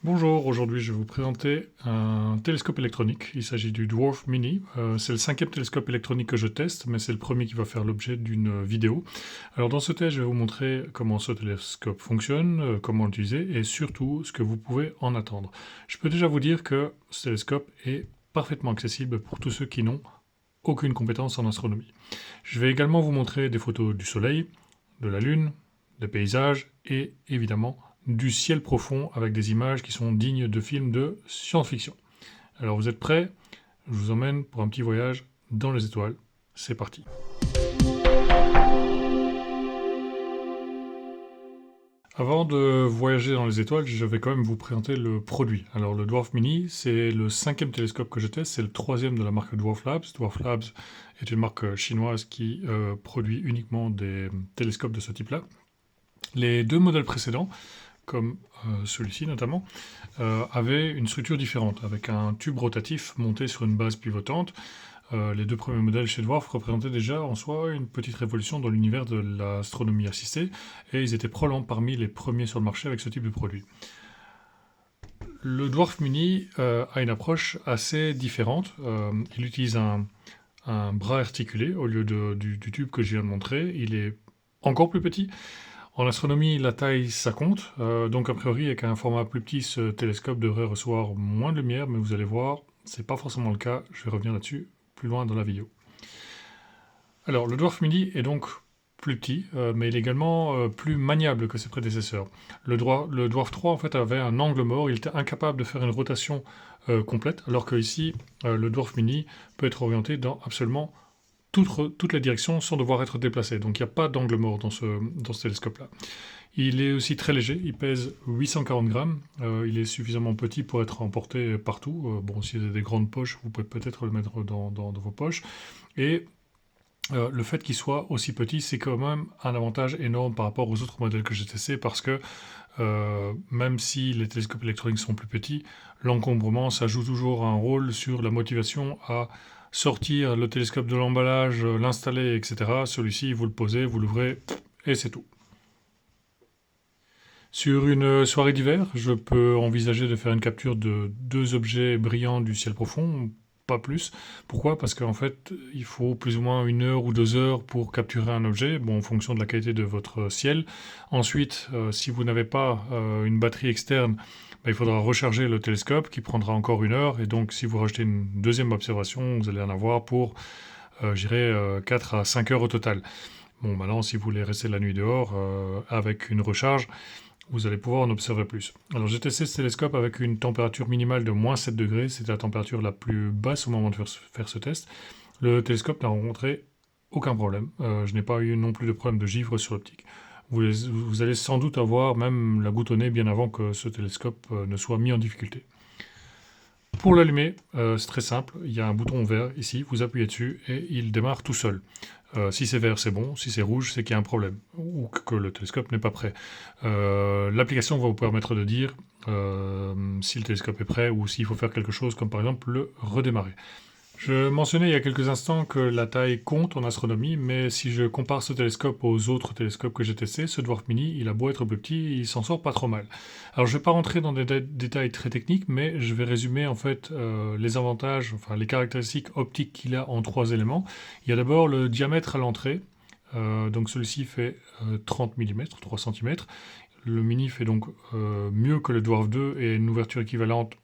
Bonjour, aujourd'hui je vais vous présenter un télescope électronique. Il s'agit du Dwarf Mini. C'est le cinquième télescope électronique que je teste, mais c'est le premier qui va faire l'objet d'une vidéo. Alors dans ce test, je vais vous montrer comment ce télescope fonctionne, comment l'utiliser et surtout ce que vous pouvez en attendre. Je peux déjà vous dire que ce télescope est parfaitement accessible pour tous ceux qui n'ont aucune compétence en astronomie. Je vais également vous montrer des photos du Soleil, de la Lune, des paysages et évidemment du ciel profond avec des images qui sont dignes de films de science-fiction. Alors vous êtes prêts? Je vous emmène pour un petit voyage dans les étoiles. C'est parti. Avant de voyager dans les étoiles, je vais quand même vous présenter le produit. Alors le Dwarf Mini, c'est le cinquième télescope que je teste, c'est le troisième de la marque Dwarf Labs. Dwarf Labs est une marque chinoise qui produit uniquement des télescopes de ce type-là. Les deux modèles précédents, comme celui-ci notamment, avaient une structure différente, avec un tube rotatif monté sur une base pivotante. Les deux premiers modèles chez Dwarf représentaient déjà en soi une petite révolution dans l'univers de l'astronomie assistée, et ils étaient probablement parmi les premiers sur le marché avec ce type de produit. Le Dwarf Mini a une approche assez différente. Il utilise un bras articulé au lieu du tube que je viens de montrer. Il est encore plus petit. En astronomie, la taille, ça compte. Donc, a priori, avec un format plus petit, ce télescope devrait recevoir moins de lumière, mais vous allez voir, c'est pas forcément le cas. Je vais revenir là-dessus plus loin dans la vidéo. Alors, le Dwarf Mini est donc plus petit, mais il est également plus maniable que ses prédécesseurs. Le Dwarf 3, en fait, avait un angle mort. Il était incapable de faire une rotation complète, alors que ici, le Dwarf Mini peut être orienté dans absolument toutes les directions sans devoir être déplacé. Donc il n'y a pas d'angle mort dans ce télescope-là. Il est aussi très léger, il pèse 840 grammes, il est suffisamment petit pour être emporté partout. Bon, si vous avez des grandes poches, vous pouvez peut-être le mettre dans vos poches. Et le fait qu'il soit aussi petit, c'est quand même un avantage énorme par rapport aux autres modèles que j'ai testés, parce que même si les télescopes électroniques sont plus petits, l'encombrement, ça joue toujours un rôle sur la motivation à sortir le télescope de l'emballage, l'installer, etc. Celui-ci, vous le posez, vous l'ouvrez, et c'est tout. Sur une soirée d'hiver, je peux envisager de faire une capture de deux objets brillants du ciel profond, pas plus. Pourquoi? Parce qu'en fait, il faut plus ou moins 1 heure ou 2 heures pour capturer un objet, bon, en fonction de la qualité de votre ciel. Ensuite, si vous n'avez pas une batterie externe, il faudra recharger le télescope qui prendra encore 1 heure. Et donc, si vous rajoutez une deuxième observation, vous allez en avoir pour, je dirais, 4 à 5 heures au total. Bon, maintenant, si vous voulez rester la nuit dehors avec une recharge, vous allez pouvoir en observer plus. Alors j'ai testé ce télescope avec une température minimale de moins 7 degrés, c'était la température la plus basse au moment de faire ce test. Le télescope n'a rencontré aucun problème, je n'ai pas eu non plus de problème de givre sur l'optique. Vous allez sans doute avoir même la goutte au nez bien avant que ce télescope ne soit mis en difficulté. Pour l'allumer, c'est très simple, il y a un bouton vert ici, vous appuyez dessus et il démarre tout seul. Si c'est vert, c'est bon, si c'est rouge, c'est qu'il y a un problème, ou que le télescope n'est pas prêt. L'application va vous permettre de dire si le télescope est prêt ou s'il faut faire quelque chose, comme par exemple le redémarrer. Je mentionnais il y a quelques instants que la taille compte en astronomie, mais si je compare ce télescope aux autres télescopes que j'ai testés, ce Dwarf Mini, il a beau être plus petit, il s'en sort pas trop mal. Alors je vais pas rentrer dans des détails très techniques, mais je vais résumer en fait les avantages, enfin les caractéristiques optiques qu'il a en 3 éléments. Il y a d'abord le diamètre à l'entrée, donc celui-ci fait 30 mm, 3 cm. Le Mini fait donc mieux que le Dwarf 2 et une ouverture équivalente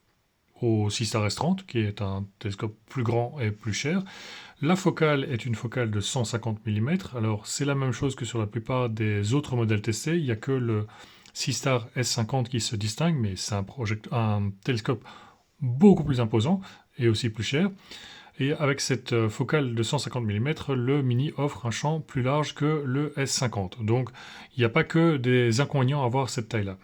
au 6-star S30, qui est un télescope plus grand et plus cher. La focale est une focale de 150 mm. Alors, c'est la même chose que sur la plupart des autres modèles testés. Il n'y a que le 6-star S50 qui se distingue, mais c'est un télescope beaucoup plus imposant et aussi plus cher. Et avec cette focale de 150 mm, le Mini offre un champ plus large que le S50. Donc, il n'y a pas que des inconvénients à avoir cette taille-là.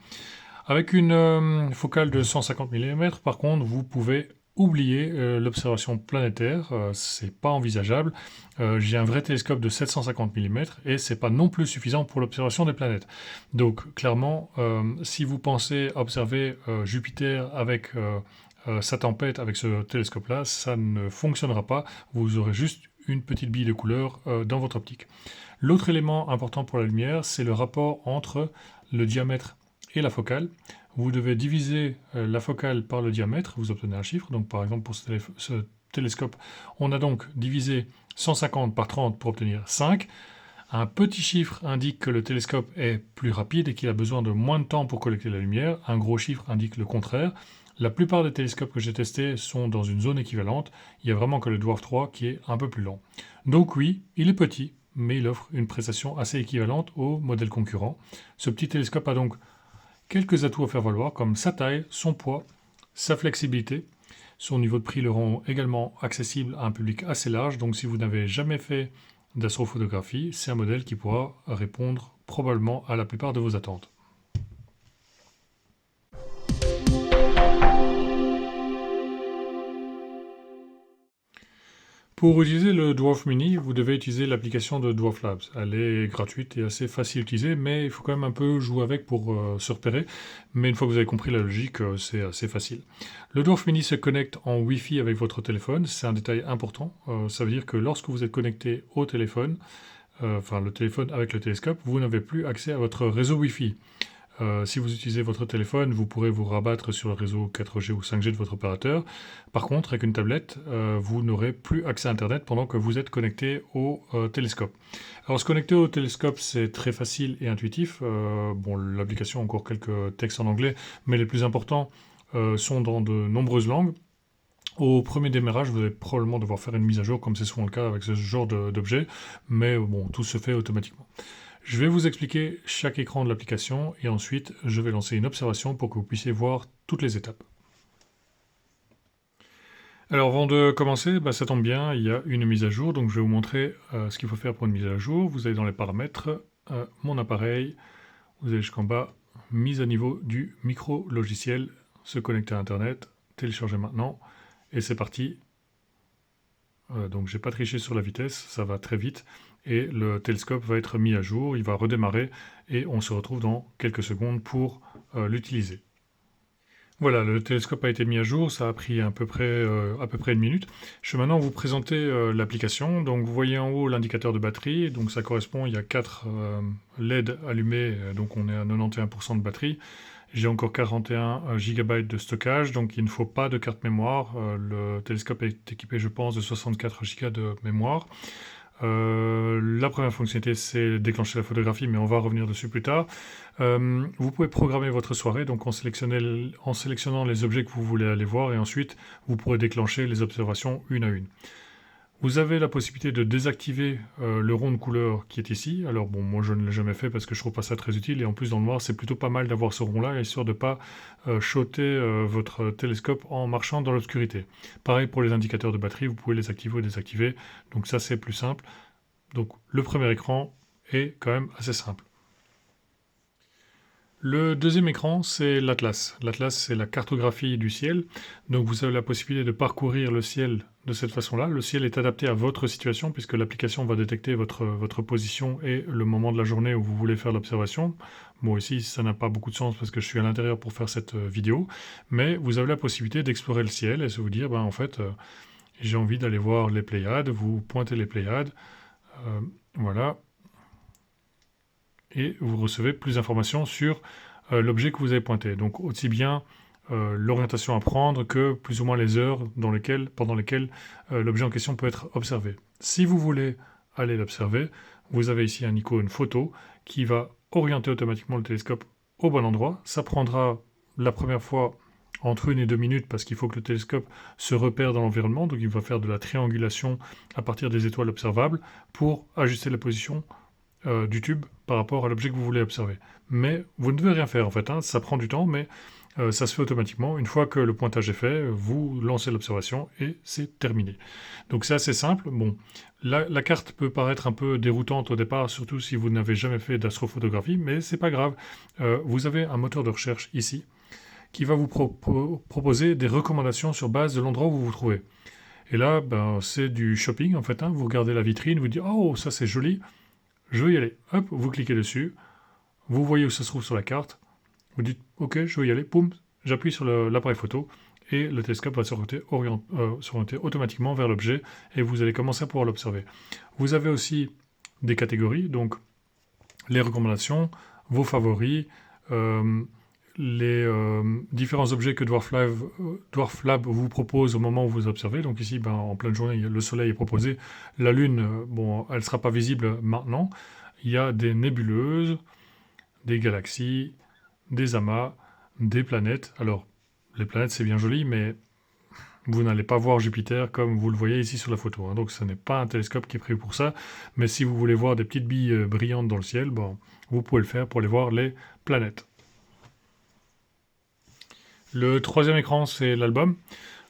Avec une focale de 150 mm, par contre, vous pouvez oublier l'observation planétaire, c'est pas envisageable. J'ai un vrai télescope de 750 mm et c'est pas non plus suffisant pour l'observation des planètes. Donc clairement, si vous pensez observer Jupiter avec sa tempête avec ce télescope-là, ça ne fonctionnera pas. Vous aurez juste une petite bille de couleur dans votre optique. L'autre élément important pour la lumière, c'est le rapport entre le diamètre et la focale. Vous devez diviser la focale par le diamètre, vous obtenez un chiffre. Donc par exemple pour ce télescope, on a donc divisé 150 par 30 pour obtenir 5. Un petit chiffre indique que le télescope est plus rapide et qu'il a besoin de moins de temps pour collecter la lumière. Un gros chiffre indique le contraire. La plupart des télescopes que j'ai testés sont dans une zone équivalente. Il n'y a vraiment que le Dwarf 3 qui est un peu plus lent. Donc oui, il est petit, mais il offre une prestation assez équivalente aux modèles concurrents. Ce petit télescope a donc quelques atouts à faire valoir, comme sa taille, son poids, sa flexibilité. Son niveau de prix le rend également accessible à un public assez large, donc si vous n'avez jamais fait d'astrophotographie, c'est un modèle qui pourra répondre probablement à la plupart de vos attentes. Pour utiliser le Dwarf Mini, vous devez utiliser l'application de Dwarf Labs. Elle est gratuite et assez facile à utiliser, mais il faut quand même un peu jouer avec pour se repérer. Mais une fois que vous avez compris la logique, c'est assez facile. Le Dwarf Mini se connecte en Wi-Fi avec votre téléphone. C'est un détail important. Ça veut dire que lorsque vous êtes connecté au téléphone, enfin le téléphone avec le télescope, vous n'avez plus accès à votre réseau Wi-Fi. Si vous utilisez votre téléphone, vous pourrez vous rabattre sur le réseau 4G ou 5G de votre opérateur. Par contre, avec une tablette, vous n'aurez plus accès à Internet pendant que vous êtes connecté au télescope. Alors, se connecter au télescope, c'est très facile et intuitif. Bon, l'application a encore quelques textes en anglais, mais les plus importants sont dans de nombreuses langues. Au premier démarrage, vous allez probablement devoir faire une mise à jour, comme c'est souvent le cas avec ce genre d'objet, mais bon, tout se fait automatiquement. Je vais vous expliquer chaque écran de l'application et ensuite je vais lancer une observation pour que vous puissiez voir toutes les étapes. Alors avant de commencer, ça tombe bien, il y a une mise à jour, donc je vais vous montrer ce qu'il faut faire pour une mise à jour. Vous allez dans les paramètres, mon appareil, vous allez jusqu'en bas, mise à niveau du micro-logiciel, se connecter à Internet, télécharger maintenant, et c'est parti. Donc j'ai pas triché sur la vitesse, ça va très vite et le télescope va être mis à jour, il va redémarrer et on se retrouve dans quelques secondes pour l'utiliser. Voilà, le télescope a été mis à jour, ça a pris à peu près une minute. Je vais maintenant vous présenter l'application. Donc vous voyez en haut l'indicateur de batterie, donc ça correspond, il y a 4 LED allumés, donc on est à 91% de batterie. J'ai encore 41 GB de stockage, donc il ne faut pas de carte mémoire. Le télescope est équipé, je pense, de 64 Go de mémoire. La première fonctionnalité, c'est déclencher la photographie, mais on va revenir dessus plus tard. Vous pouvez programmer votre soirée, donc en sélectionnant les objets que vous voulez aller voir, et ensuite vous pourrez déclencher les observations une à une. Vous avez la possibilité de désactiver le rond de couleur qui est ici. Alors bon, moi je ne l'ai jamais fait parce que je trouve pas ça très utile, et en plus dans le noir c'est plutôt pas mal d'avoir ce rond-là, histoire de pas shotter votre télescope en marchant dans l'obscurité. Pareil pour les indicateurs de batterie, vous pouvez les activer ou désactiver, donc ça c'est plus simple. Donc le premier écran est quand même assez simple. Le deuxième écran, c'est l'Atlas. L'Atlas, c'est la cartographie du ciel. Donc vous avez la possibilité de parcourir le ciel de cette façon-là. Le ciel est adapté à votre situation puisque l'application va détecter votre position et le moment de la journée où vous voulez faire l'observation. Bon, ici, ça n'a pas beaucoup de sens parce que je suis à l'intérieur pour faire cette vidéo. Mais vous avez la possibilité d'explorer le ciel et de vous dire, en fait, j'ai envie d'aller voir les Pléiades. Vous pointez les Pléiades. Voilà. Et vous recevez plus d'informations sur l'objet que vous avez pointé. Donc aussi bien l'orientation à prendre que plus ou moins les heures pendant lesquelles l'objet en question peut être observé. Si vous voulez aller l'observer, vous avez ici un icône photo qui va orienter automatiquement le télescope au bon endroit. Ça prendra la première fois entre 1 et 2 minutes parce qu'il faut que le télescope se repère dans l'environnement, donc il va faire de la triangulation à partir des étoiles observables pour ajuster la position du tube par rapport à l'objet que vous voulez observer. Mais vous ne devez rien faire en fait, ça prend du temps, mais ça se fait automatiquement. Une fois que le pointage est fait, vous lancez l'observation et c'est terminé. Donc c'est assez simple. Bon, la carte peut paraître un peu déroutante au départ, surtout si vous n'avez jamais fait d'astrophotographie, mais c'est pas grave. Vous avez un moteur de recherche ici qui va vous proposer des recommandations sur base de l'endroit où vous vous trouvez. Et là, c'est du shopping en fait. Vous regardez la vitrine, vous dites « Oh, ça c'est joli !» Je veux y aller. Hop, vous cliquez dessus. Vous voyez où ça se trouve sur la carte. Vous dites, OK, je veux y aller. Poum, j'appuie sur l'appareil photo et le télescope va s'orienter automatiquement vers l'objet et vous allez commencer à pouvoir l'observer. Vous avez aussi des catégories, donc les recommandations, vos favoris, différents objets que Dwarf Lab vous propose au moment où vous observez. Donc ici, en pleine journée, le soleil est proposé. La Lune, elle ne sera pas visible maintenant. Il y a des nébuleuses, des galaxies, des amas, des planètes. Alors, les planètes, c'est bien joli, mais vous n'allez pas voir Jupiter comme vous le voyez ici sur la photo. Donc, ce n'est pas un télescope qui est prévu pour ça. Mais si vous voulez voir des petites billes brillantes dans le ciel, vous pouvez le faire pour aller voir les planètes. Le troisième écran, c'est l'album.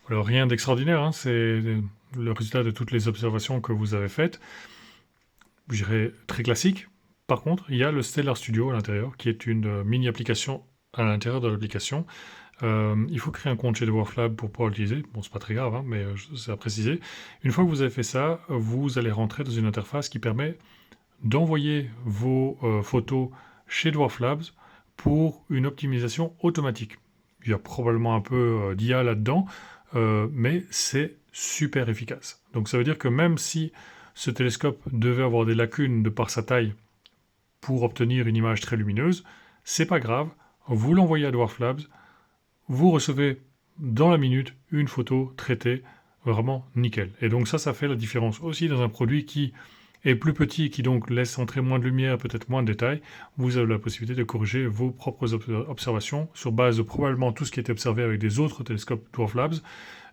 Alors, rien d'extraordinaire, c'est le résultat de toutes les observations que vous avez faites. Je dirais très classique. Par contre, il y a le Stellar Studio à l'intérieur, qui est une mini-application à l'intérieur de l'application. Il faut créer un compte chez Dwarf Lab pour pouvoir l'utiliser. Bon, c'est pas très grave, mais c'est à préciser. Une fois que vous avez fait ça, vous allez rentrer dans une interface qui permet d'envoyer vos photos chez Dwarf Labs pour une optimisation automatique. Il y a probablement un peu d'IA là-dedans, mais c'est super efficace. Donc ça veut dire que même si ce télescope devait avoir des lacunes de par sa taille pour obtenir une image très lumineuse, c'est pas grave, vous l'envoyez à Dwarf Labs, vous recevez dans la minute une photo traitée vraiment nickel. Et donc ça fait la différence aussi dans un produit qui est plus petit, qui donc laisse entrer moins de lumière, peut-être moins de détails. Vous avez la possibilité de corriger vos propres observations sur base de probablement tout ce qui a été observé avec des autres télescopes Dwarf Labs.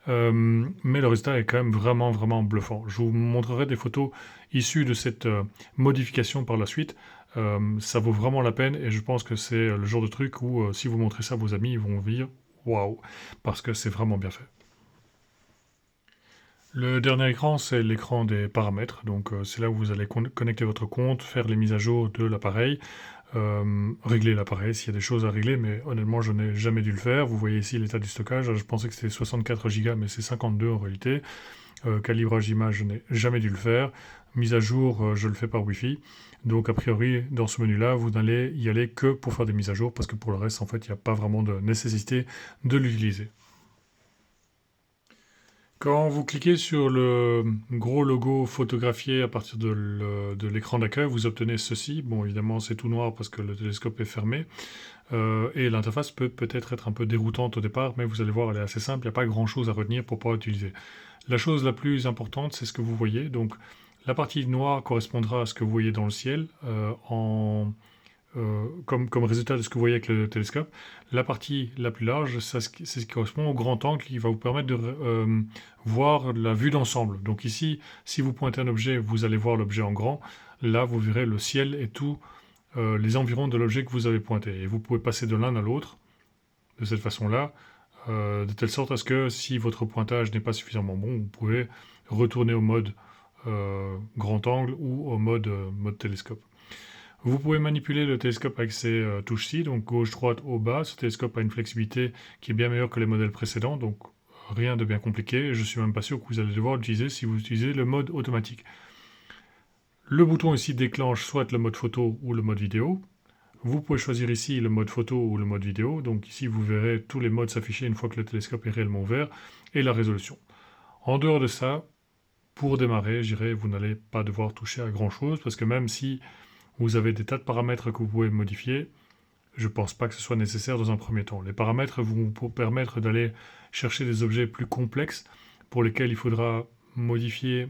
Mais le résultat est quand même vraiment, vraiment bluffant. Je vous montrerai des photos issues de cette modification par la suite. Ça vaut vraiment la peine et je pense que c'est le genre de truc où si vous montrez ça à vos amis, ils vont dire waouh, parce que c'est vraiment bien fait. Le dernier écran, c'est l'écran des paramètres. Donc, c'est là où vous allez connecter votre compte, faire les mises à jour de l'appareil, régler l'appareil s'il y a des choses à régler, mais honnêtement, je n'ai jamais dû le faire. Vous voyez ici l'état du stockage. Je pensais que c'était 64 Go, mais c'est 52 en réalité. Calibrage d'image, je n'ai jamais dû le faire. Mise à jour, je le fais par Wi-Fi. Donc, a priori, dans ce menu-là, vous n'allez y aller que pour faire des mises à jour, parce que pour le reste, en fait, il n'y a pas vraiment de nécessité de l'utiliser. Quand vous cliquez sur le gros logo photographié à partir de l'écran d'accueil, vous obtenez ceci. Bon, évidemment, c'est tout noir parce que le télescope est fermé. Et l'interface peut peut-être être un peu déroutante au départ, mais vous allez voir, elle est assez simple. Il n'y a pas grand-chose à retenir pour pouvoir utiliser. La chose la plus importante, c'est ce que vous voyez. Donc, la partie noire correspondra à ce que vous voyez dans le ciel comme résultat de ce que vous voyez avec le télescope. La partie la plus large, c'est ce qui correspond au grand angle qui va vous permettre de voir la vue d'ensemble. Donc ici, si vous pointez un objet, vous allez voir l'objet en grand. Là, vous verrez le ciel et tous les environs de l'objet que vous avez pointé. Et vous pouvez passer de l'un à l'autre de cette façon-là, de telle sorte à ce que si votre pointage n'est pas suffisamment bon, vous pouvez retourner au mode grand angle ou au mode télescope. Vous pouvez manipuler le télescope avec ces touches-ci, donc gauche, droite, haut, bas. Ce télescope a une flexibilité qui est bien meilleure que les modèles précédents, donc rien de bien compliqué. Je ne suis même pas sûr que vous allez devoir l'utiliser si vous utilisez le mode automatique. Le bouton ici déclenche soit le mode photo ou le mode vidéo. Vous pouvez choisir ici le mode photo ou le mode vidéo. Donc ici, vous verrez tous les modes s'afficher une fois que le télescope est réellement ouvert et la résolution. En dehors de ça, pour démarrer, je dirais, vous n'allez pas devoir toucher à grand-chose parce que même si vous avez des tas de paramètres que vous pouvez modifier, je ne pense pas que ce soit nécessaire dans un premier temps. Les paramètres vont vous permettre d'aller chercher des objets plus complexes pour lesquels il faudra modifier,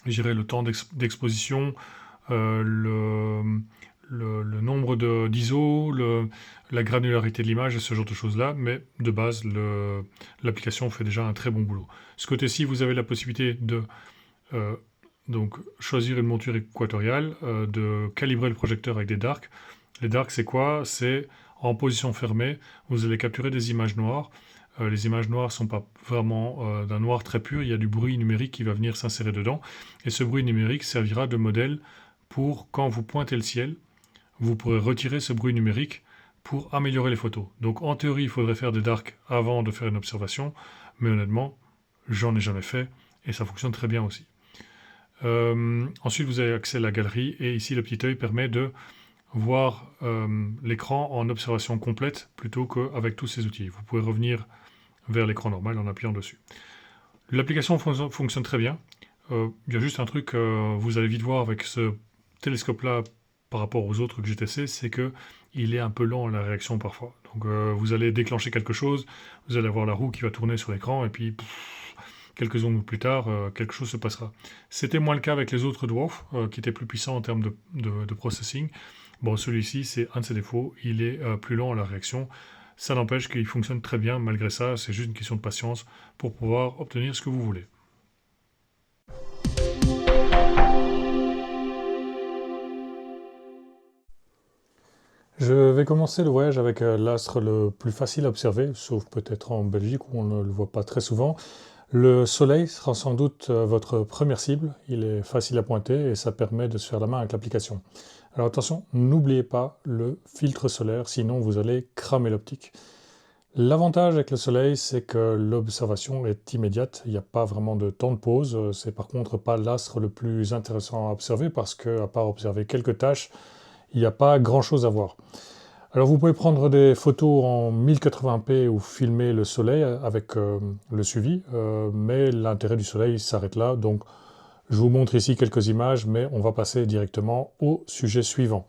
je dirais, le temps d'exposition, le nombre d'ISO, la granularité de l'image et ce genre de choses-là, mais de base, l'application fait déjà un très bon boulot. Ce côté-ci, vous avez la possibilité de donc choisir une monture équatoriale, de calibrer le projecteur avec des darks. Les darks, c'est quoi? C'est en position fermée, vous allez capturer des images noires. Les images noires ne sont pas vraiment d'un noir très pur, il y a du bruit numérique qui va venir s'insérer dedans. Et ce bruit numérique servira de modèle pour, quand vous pointez le ciel, vous pourrez retirer ce bruit numérique pour améliorer les photos. Donc en théorie, il faudrait faire des darks avant de faire une observation, mais honnêtement, j'en ai jamais fait et ça fonctionne très bien aussi. Ensuite, vous avez accès à la galerie et ici, le petit œil permet de voir l'écran en observation complète plutôt qu'avec tous ces outils. Vous pouvez revenir vers l'écran normal en appuyant dessus. L'application fonctionne très bien. Il y a juste un truc, vous allez vite voir avec ce télescope-là par rapport aux autres que j'ai testés, c'est que il est un peu lent à la réaction parfois. Donc vous allez déclencher quelque chose, vous allez avoir la roue qui va tourner sur l'écran, et puis quelques secondes plus tard, quelque chose se passera. C'était moins le cas avec les autres dwarfs, qui étaient plus puissants en termes de processing. Bon, celui-ci, c'est un de ses défauts, il est plus lent à la réaction. Ça n'empêche qu'il fonctionne très bien malgré ça, c'est juste une question de patience pour pouvoir obtenir ce que vous voulez. Je vais commencer le voyage avec l'astre le plus facile à observer, sauf peut-être en Belgique où on ne le voit pas très souvent. Le soleil sera sans doute votre première cible, il est facile à pointer et ça permet de se faire la main avec l'application. Alors attention, n'oubliez pas le filtre solaire, sinon vous allez cramer l'optique. L'avantage avec le soleil, c'est que l'observation est immédiate, il n'y a pas vraiment de temps de pause, c'est par contre pas l'astre le plus intéressant à observer parce qu'à part observer quelques taches, il n'y a pas grand-chose à voir. Alors vous pouvez prendre des photos en 1080p ou filmer le soleil avec le suivi, mais l'intérêt du soleil s'arrête là, donc je vous montre ici quelques images, mais on va passer directement au sujet suivant.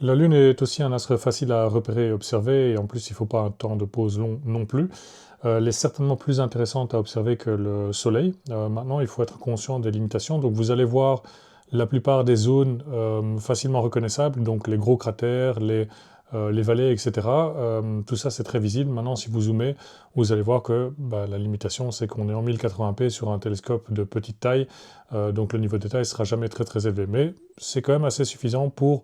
La Lune est aussi un astre facile à repérer et observer, et en plus il ne faut pas un temps de pause long non plus. Elle est certainement plus intéressante à observer que le Soleil. Maintenant, il faut être conscient des limitations. Donc vous allez voir la plupart des zones facilement reconnaissables, donc les gros cratères, les vallées, etc. Tout ça, c'est très visible. Maintenant, si vous zoomez, vous allez voir que la limitation, c'est qu'on est en 1080p sur un télescope de petite taille, donc le niveau de détail ne sera jamais très très élevé. Mais c'est quand même assez suffisant pour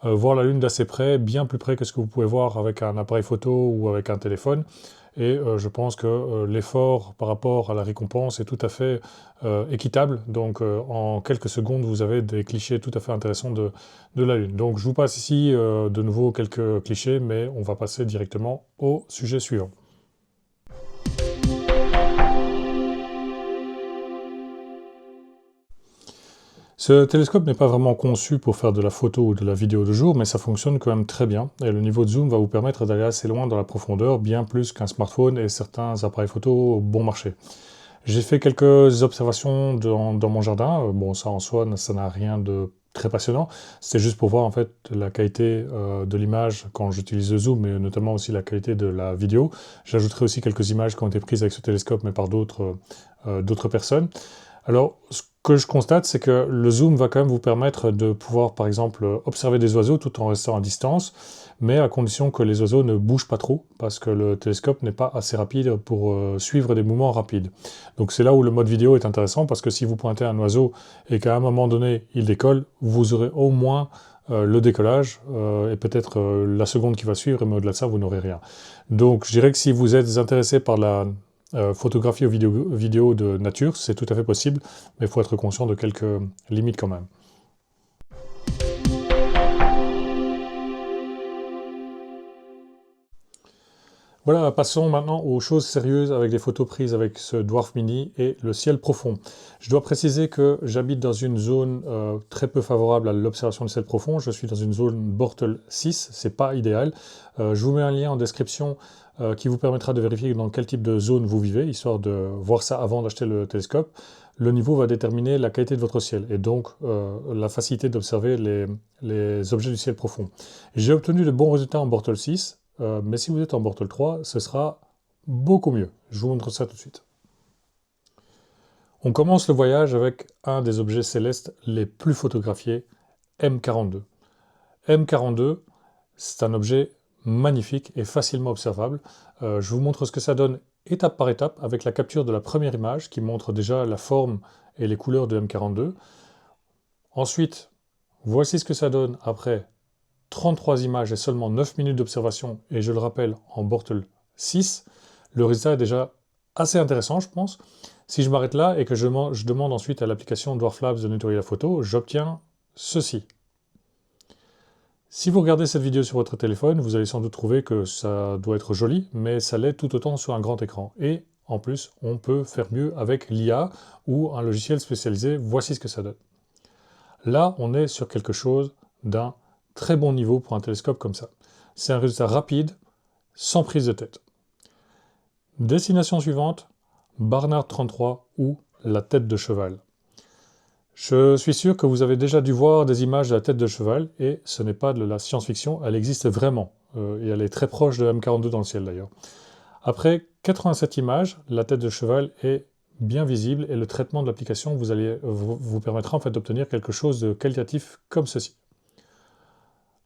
voir la Lune d'assez près, bien plus près que ce que vous pouvez voir avec un appareil photo ou avec un téléphone. Et je pense que l'effort par rapport à la récompense est tout à fait équitable. Donc en quelques secondes, vous avez des clichés tout à fait intéressants de la Lune. Donc je vous passe ici de nouveau quelques clichés, mais on va passer directement au sujet suivant. Ce télescope n'est pas vraiment conçu pour faire de la photo ou de la vidéo de jour, mais ça fonctionne quand même très bien. Et le niveau de zoom va vous permettre d'aller assez loin dans la profondeur, bien plus qu'un smartphone et certains appareils photo bon marché. J'ai fait quelques observations dans mon jardin. Bon, ça en soi, ça n'a rien de très passionnant. C'était juste pour voir en fait la qualité de l'image quand j'utilise le zoom, mais notamment aussi la qualité de la vidéo. J'ajouterai aussi quelques images qui ont été prises avec ce télescope, mais par d'autres personnes. Alors, ce que je constate, c'est que le zoom va quand même vous permettre de pouvoir, par exemple, observer des oiseaux tout en restant à distance, mais à condition que les oiseaux ne bougent pas trop, parce que le télescope n'est pas assez rapide pour suivre des mouvements rapides. Donc c'est là où le mode vidéo est intéressant, parce que si vous pointez un oiseau et qu'à un moment donné, il décolle, vous aurez au moins le décollage, et peut-être la seconde qui va suivre, mais au-delà de ça, vous n'aurez rien. Donc je dirais que si vous êtes intéressé par la photographie ou vidéo de nature, c'est tout à fait possible, mais il faut être conscient de quelques limites quand même. Voilà, passons maintenant aux choses sérieuses avec les photos prises avec ce Dwarf Mini et le ciel profond. Je dois préciser que j'habite dans une zone très peu favorable à l'observation du ciel profond. Je suis dans une zone Bortle 6, c'est pas idéal. Je vous mets un lien en description qui vous permettra de vérifier dans quel type de zone vous vivez, histoire de voir ça avant d'acheter le télescope. Le niveau va déterminer la qualité de votre ciel et donc la facilité d'observer les objets du ciel profond. J'ai obtenu de bons résultats en Bortle 6, mais si vous êtes en Bortle 3, ce sera beaucoup mieux. Je vous montre ça tout de suite. On commence le voyage avec un des objets célestes les plus photographiés, M42. M42, c'est un objet magnifique et facilement observable. Je vous montre ce que ça donne étape par étape avec la capture de la première image qui montre déjà la forme et les couleurs de M42. Ensuite, voici ce que ça donne après 33 images et seulement 9 minutes d'observation, et je le rappelle, en Bortle 6. Le résultat est déjà assez intéressant, je pense. Si je m'arrête là et que je demande ensuite à l'application Dwarf Labs de nettoyer la photo, j'obtiens ceci. Si vous regardez cette vidéo sur votre téléphone, vous allez sans doute trouver que ça doit être joli, mais ça l'est tout autant sur un grand écran. Et en plus, on peut faire mieux avec l'IA ou un logiciel spécialisé. Voici ce que ça donne. Là, on est sur quelque chose d'un très bon niveau pour un télescope comme ça. C'est un résultat rapide, sans prise de tête. Destination suivante, Barnard 33 ou la tête de cheval. Je suis sûr que vous avez déjà dû voir des images de la tête de cheval, et ce n'est pas de la science-fiction, elle existe vraiment, et elle est très proche de M42 dans le ciel d'ailleurs. Après 87 images, la tête de cheval est bien visible, et le traitement de l'application vous permettra en fait d'obtenir quelque chose de qualitatif comme ceci.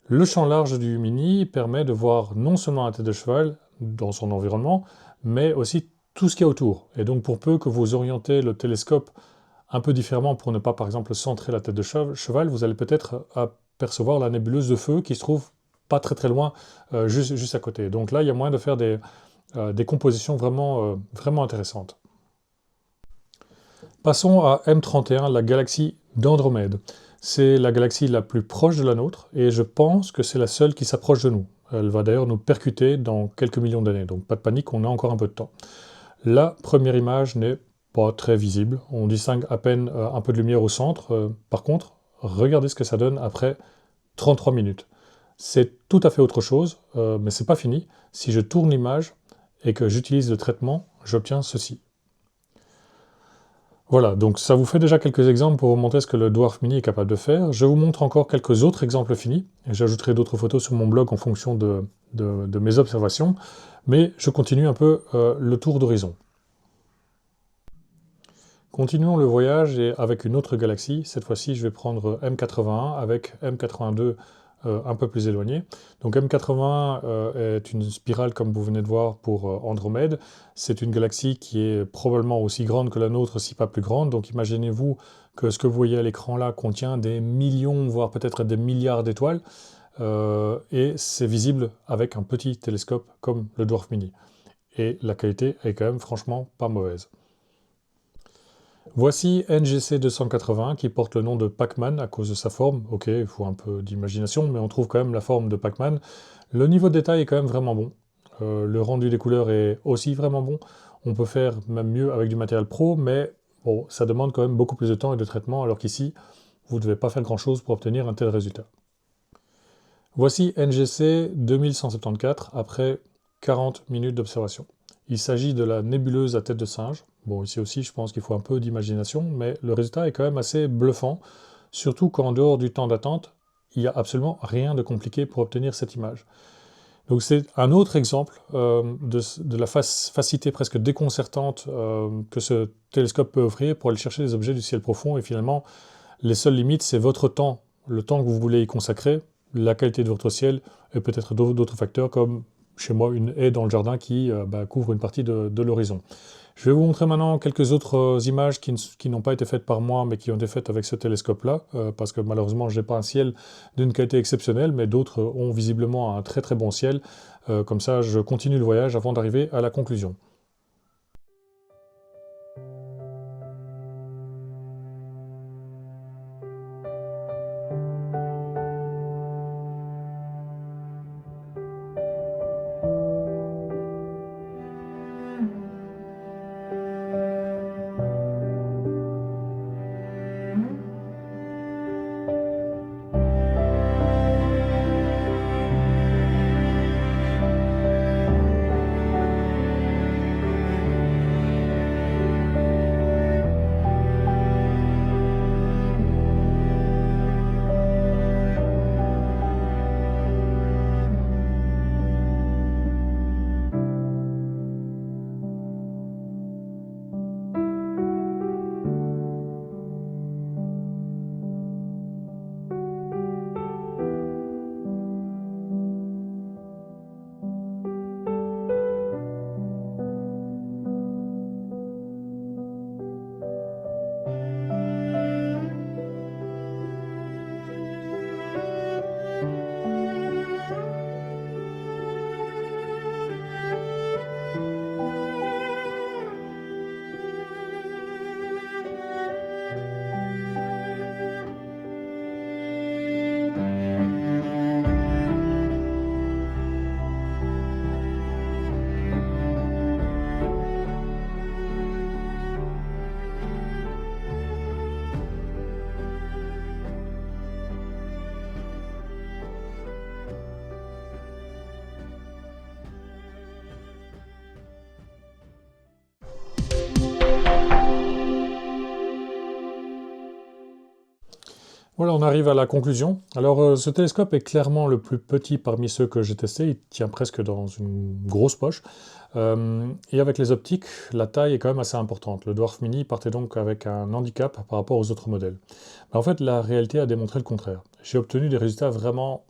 Le champ large du Mini permet de voir non seulement la tête de cheval dans son environnement, mais aussi tout ce qu'il y a autour. Et donc pour peu que vous orientez le télescope un peu différemment pour ne pas par exemple centrer la tête de cheval, vous allez peut-être apercevoir la nébuleuse de feu qui se trouve pas très loin, juste à côté. Donc là, il y a moyen de faire des compositions vraiment intéressantes. Passons à M31, la galaxie d'Andromède. C'est la galaxie la plus proche de la nôtre, et je pense que c'est la seule qui s'approche de nous. Elle va d'ailleurs nous percuter dans quelques millions d'années, donc pas de panique, on a encore un peu de temps. La première image n'est pas très visible, on distingue à peine un peu de lumière au centre. Par contre, regardez ce que ça donne après 33 minutes. C'est tout à fait autre chose, mais c'est pas fini. Si je tourne l'image et que j'utilise le traitement, j'obtiens ceci. Voilà, donc ça vous fait déjà quelques exemples pour vous montrer ce que le Dwarf Mini est capable de faire. Je vous montre encore quelques autres exemples finis, et j'ajouterai d'autres photos sur mon blog en fonction de mes observations, mais je continue un peu le tour d'horizon. Continuons le voyage et avec une autre galaxie. Cette fois-ci, je vais prendre M81 avec M82 un peu plus éloigné. Donc M81 est une spirale, comme vous venez de voir, pour Andromède. C'est une galaxie qui est probablement aussi grande que la nôtre, si pas plus grande. Donc imaginez-vous que ce que vous voyez à l'écran là contient des millions, voire peut-être des milliards d'étoiles. Et c'est visible avec un petit télescope comme le Dwarf Mini. Et la qualité est quand même franchement pas mauvaise. Voici NGC 280 qui porte le nom de Pac-Man à cause de sa forme. Ok, il faut un peu d'imagination, mais on trouve quand même la forme de Pac-Man. Le niveau de détail est quand même vraiment bon. Le rendu des couleurs est aussi vraiment bon. On peut faire même mieux avec du matériel pro, mais bon, ça demande quand même beaucoup plus de temps et de traitement, alors qu'ici, vous ne devez pas faire grand-chose pour obtenir un tel résultat. Voici NGC 2174 après 40 minutes d'observation. Il s'agit de la nébuleuse à tête de singe. Bon, ici aussi, je pense qu'il faut un peu d'imagination, mais le résultat est quand même assez bluffant, surtout qu'en dehors du temps d'attente, il n'y a absolument rien de compliqué pour obtenir cette image. Donc c'est un autre exemple de la facilité presque déconcertante que ce télescope peut offrir pour aller chercher des objets du ciel profond, et finalement, les seules limites, c'est votre temps, le temps que vous voulez y consacrer, la qualité de votre ciel, et peut-être d'autres facteurs comme chez moi une haie dans le jardin qui couvre une partie de l'horizon. Je vais vous montrer maintenant quelques autres images qui n'ont pas été faites par moi, mais qui ont été faites avec ce télescope-là, parce que malheureusement, je n'ai pas un ciel d'une qualité exceptionnelle, mais d'autres ont visiblement un très bon ciel. Comme ça, je continue le voyage avant d'arriver à la conclusion. Voilà, on arrive à la conclusion. Alors, ce télescope est clairement le plus petit parmi ceux que j'ai testés. Il tient presque dans une grosse poche. Et avec les optiques, la taille est quand même assez importante. Le Dwarf Mini partait donc avec un handicap par rapport aux autres modèles. Mais en fait, la réalité a démontré le contraire. J'ai obtenu des résultats vraiment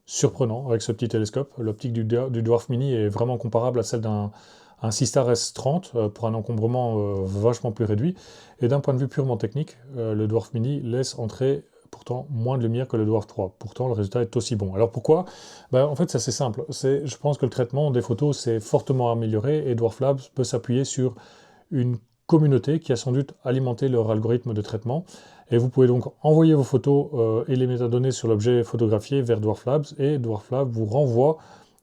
surprenants avec ce petit télescope. L'optique du Dwarf Mini est vraiment comparable à celle d'un Seestar S30 pour un encombrement vachement plus réduit. Et d'un point de vue purement technique, le Dwarf Mini laisse entrer pourtant moins de lumière que le Dwarf 3. Pourtant, le résultat est aussi bon. Alors pourquoi? Ben, en fait, c'est assez simple. Je pense que le traitement des photos s'est fortement amélioré et Dwarf Labs peut s'appuyer sur une communauté qui a sans doute alimenté leur algorithme de traitement. Et vous pouvez donc envoyer vos photos et les métadonnées sur l'objet photographié vers Dwarf Labs et Dwarf Labs vous renvoie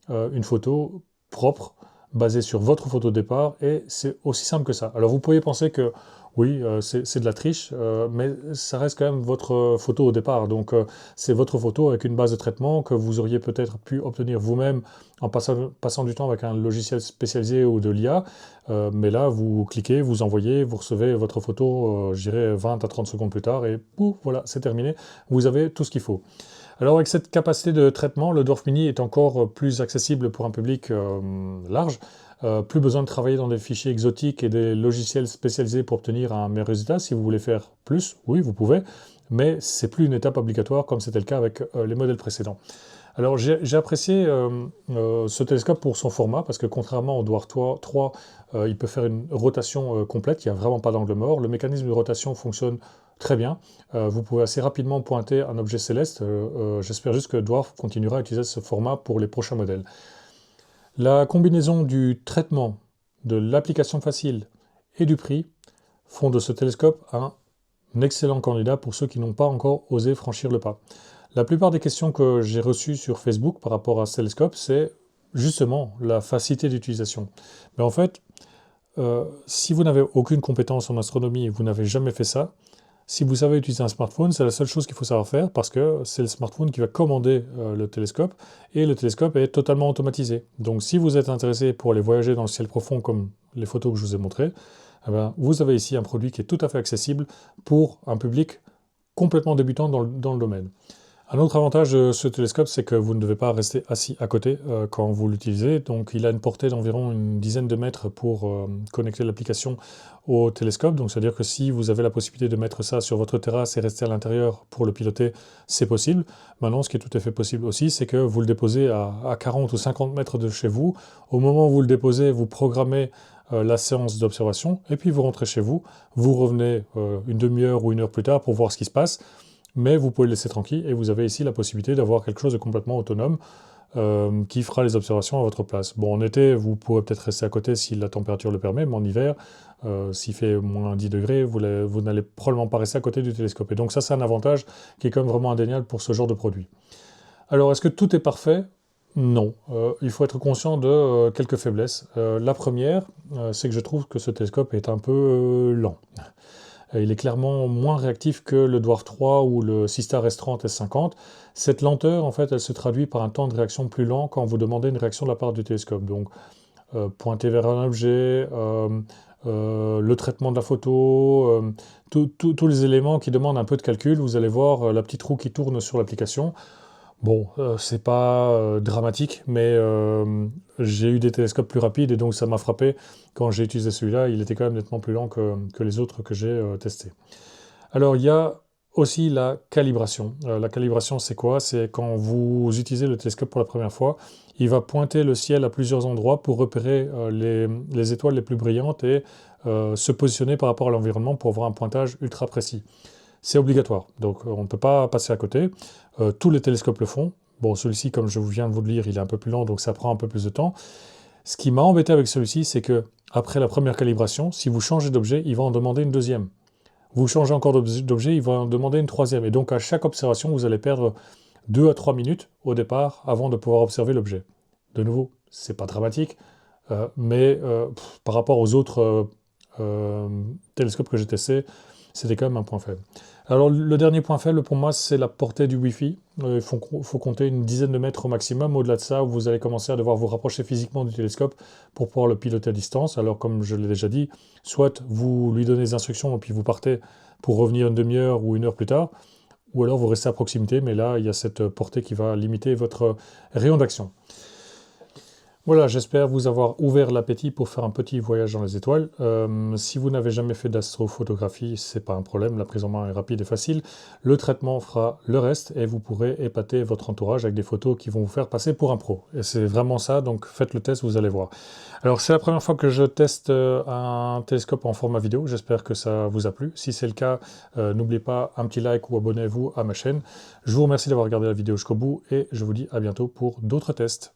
une photo propre basée sur votre photo de départ et c'est aussi simple que ça. Alors vous pourriez penser que oui, c'est de la triche, mais ça reste quand même votre photo au départ. Donc c'est votre photo avec une base de traitement que vous auriez peut-être pu obtenir vous-même en passant du temps avec un logiciel spécialisé ou de l'IA. Mais là, vous cliquez, vous envoyez, vous recevez votre photo, je dirais 20 à 30 secondes plus tard et pouf, voilà, c'est terminé. Vous avez tout ce qu'il faut. Alors avec cette capacité de traitement, le Dwarf Mini est encore plus accessible pour un public large. Plus besoin de travailler dans des fichiers exotiques et des logiciels spécialisés pour obtenir un meilleur résultat. Si vous voulez faire plus, oui, vous pouvez, mais c'est plus une étape obligatoire comme c'était le cas avec les modèles précédents. Alors j'ai apprécié ce télescope pour son format, parce que contrairement au Dwarf 3, il peut faire une rotation complète, il n'y a vraiment pas d'angle mort. Le mécanisme de rotation fonctionne très bien. Vous pouvez assez rapidement pointer un objet céleste. J'espère juste que Dwarf continuera à utiliser ce format pour les prochains modèles. La combinaison du traitement, de l'application facile et du prix font de ce télescope un excellent candidat pour ceux qui n'ont pas encore osé franchir le pas. La plupart des questions que j'ai reçues sur Facebook par rapport à ce télescope, c'est justement la facilité d'utilisation. Mais en fait, si vous n'avez aucune compétence en astronomie et vous n'avez jamais fait ça, si vous savez utiliser un smartphone, c'est la seule chose qu'il faut savoir faire parce que c'est le smartphone qui va commander le télescope et le télescope est totalement automatisé. Donc si vous êtes intéressé pour aller voyager dans le ciel profond comme les photos que je vous ai montrées, eh ben, vous avez ici un produit qui est tout à fait accessible pour un public complètement débutant dans le domaine. Un autre avantage de ce télescope, c'est que vous ne devez pas rester assis à côté quand vous l'utilisez. Donc il a une portée d'environ une dizaine de mètres pour connecter l'application au télescope. Donc c'est-à-dire que si vous avez la possibilité de mettre ça sur votre terrasse et rester à l'intérieur pour le piloter, c'est possible. Maintenant, ce qui est tout à fait possible aussi, c'est que vous le déposez à 40 ou 50 mètres de chez vous. Au moment où vous le déposez, vous programmez la séance d'observation et puis vous rentrez chez vous. Vous revenez une demi-heure ou une heure plus tard pour voir ce qui se passe. Mais vous pouvez le laisser tranquille et vous avez ici la possibilité d'avoir quelque chose de complètement autonome qui fera les observations à votre place. Bon, en été, vous pourrez peut-être rester à côté si la température le permet, mais en hiver, s'il fait moins 10 degrés, vous n'allez probablement pas rester à côté du télescope. Et donc ça, c'est un avantage qui est quand même vraiment indéniable pour ce genre de produit. Alors, est-ce que tout est parfait? Non. Il faut être conscient de quelques faiblesses. La première, c'est que je trouve que ce télescope est un peu lent. Il est clairement moins réactif que le Dwarf 3 ou le Seestar S30, S50. Cette lenteur, en fait, elle se traduit par un temps de réaction plus lent quand vous demandez une réaction de la part du télescope. Donc, pointer vers un objet, le traitement de la photo, tous les éléments qui demandent un peu de calcul. Vous allez voir la petite roue qui tourne sur l'application. Bon, c'est pas dramatique, mais j'ai eu des télescopes plus rapides et donc ça m'a frappé quand j'ai utilisé celui-là. Il était quand même nettement plus lent que les autres que j'ai testés. Alors, il y a aussi la calibration. La calibration, c'est quoi? C'est quand vous utilisez le télescope pour la première fois, il va pointer le ciel à plusieurs endroits pour repérer les étoiles les plus brillantes et se positionner par rapport à l'environnement pour avoir un pointage ultra précis. C'est obligatoire, donc on ne peut pas passer à côté. Tous les télescopes le font. Bon, celui-ci, comme je viens de vous le dire, il est un peu plus lent, donc ça prend un peu plus de temps. Ce qui m'a embêté avec celui-ci, c'est que après la première calibration, si vous changez d'objet, il va en demander une deuxième. Vous changez encore d'objet, il va en demander une troisième. Et donc à chaque observation, vous allez perdre 2 à 3 minutes au départ avant de pouvoir observer l'objet. De nouveau, c'est pas dramatique, mais par rapport aux autres télescopes que j'ai testés, c'était quand même un point faible. Alors le dernier point faible pour moi, c'est la portée du Wi-Fi. Il faut compter une dizaine de mètres au maximum. Au-delà de ça, vous allez commencer à devoir vous rapprocher physiquement du télescope pour pouvoir le piloter à distance. Alors comme je l'ai déjà dit, soit vous lui donnez des instructions et puis vous partez pour revenir une demi-heure ou une heure plus tard, ou alors vous restez à proximité, mais là, il y a cette portée qui va limiter votre rayon d'action. Voilà, j'espère vous avoir ouvert l'appétit pour faire un petit voyage dans les étoiles. Si vous n'avez jamais fait d'astrophotographie, c'est pas un problème, la prise en main est rapide et facile. Le traitement fera le reste et vous pourrez épater votre entourage avec des photos qui vont vous faire passer pour un pro. Et c'est vraiment ça, donc faites le test, vous allez voir. Alors c'est la première fois que je teste un télescope en format vidéo, j'espère que ça vous a plu. Si c'est le cas, n'oubliez pas un petit like ou abonnez-vous à ma chaîne. Je vous remercie d'avoir regardé la vidéo jusqu'au bout et je vous dis à bientôt pour d'autres tests.